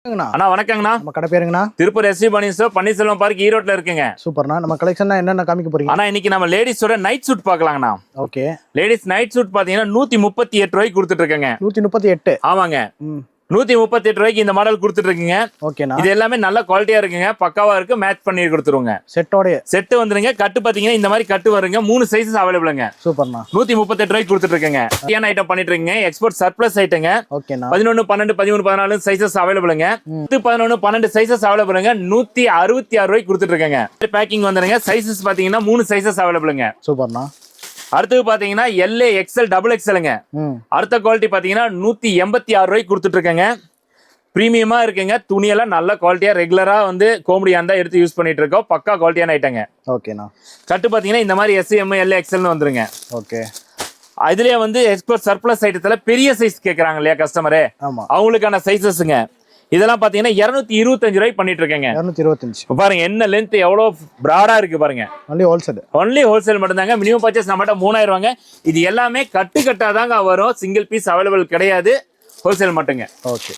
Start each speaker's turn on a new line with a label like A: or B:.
A: அண்ணா வணக்கங்கண்ணா.
B: நம்ம கடை பேருங்கண்ணா
A: Tiruppur SV Panneerselvam park ஈரோட்ல இருக்குங்க.
B: சூப்பர்ண்ணா. நம்ம கலெக்ஷன் என்னென்ன காமிக்க போறீங்க?
A: ஆனா இன்னைக்கு நம்ம லேடிஸோட நைட் சூட் பாக்கலாங்கண்ணா.
B: ஓகே.
A: லேடிஸ் நைட் சூட் பாத்தீங்கன்னா 138 ரூபாய்க்கு கொடுத்துட்டு இருக்கேங்க.
B: 138.
A: ஆமாங்க. 138 ரூபாய்க்கு இந்த மாடல் கொடுத்துட்டு இருக்கீங்க.
B: ஓகேண்ணா.
A: இது எல்லாமே நல்ல குவாலிட்டியா இருக்குங்க, பக்காவா இருக்கு. மேட்ச் பண்ணி கொடுத்துருவோங்க. செட்டு வந்துருங்க. கட்டு பாத்தீங்கன்னா இந்த மாதிரி கட்டு வருங்க. 3 சைஸஸ் அவைலபிள்ங்க.
B: சூப்பர்ண்ணா.
A: 138 ரூபாய்க்கு கொடுத்துட்டு இருக்கீங்க. ஏன் ஐட்டம் பண்ணிட்டு இருக்கீங்க? எக்ஸ்போர்ட் சர்ப்ளஸ் ஐட்டங்க.
B: ஓகேண்ணா.
A: 11, 12, 13, 14 சைஸஸ் அவைலபிள்ங்க. 11, 12 சைஸஸ் அவைலபிள்ங்க. 166 ரூபாய்க்கு கொடுத்துட்டு இருக்கீங்க. பேக்கிங் வந்துருங்க. சைஸஸ் பாத்தீங்கன்னா 3 சைஸஸ் அவைலபிள்ங்க.
B: சூப்பர்ண்ணா.
A: அடுத்து பாத்தீங்கன்னா LA XL XXLங்க. அடுத்த குவாலிட்டி பாத்தீங்கன்னா 186 ரூபாய்க்கு கொடுத்துட்டு இருக்கேங்க. பிரீமியமா இருக்குங்க. துணியெல்லாம் நல்ல குவாலிட்டியா ரெகுலரா வந்து கோமடியா இருந்தா எடுத்து யூஸ் பண்ணிட்டு இருக்கோம். பக்கா குவாலிட்டியான ஐட்டங்க.
B: ஓகேண்ணா.
A: கட்டு பாத்தீங்கன்னா இந்த மாதிரி SM LA XL வந்துருங்க.
B: ஓகே.
A: இதுலயே வந்து எக்ஸ்போர்ட் சர்ப்ளஸ் ஐட்டத்துல பெரிய சைஸ் கேக்குறாங்க இல்லையா கஸ்டமரே, அவங்களுக்கான சைஸஸ்ங்க. இதெல்லாம் பாத்தீங்கன்னா 225 ரூபாய்க்கு பண்ணிட்டு இருக்கேங்க.
B: 225.
A: பாருங்க என்ன லென்த் எவ்வளவு பிராடா இருக்கு பாருங்க. ஒன்லி ஹோல்சேல் மட்டும் தாங்க. மினிமம் பர்ச்சேஸ் நம்மகிட்ட 3000 ரூபாங்க. இது எல்லாமே கட்டு கட்டாதாங்க வரும். சிங்கிள் பீஸ் அவைலபிள் கிடையாது. ஹோல்சேல் மட்டுங்க.
B: ஓகே.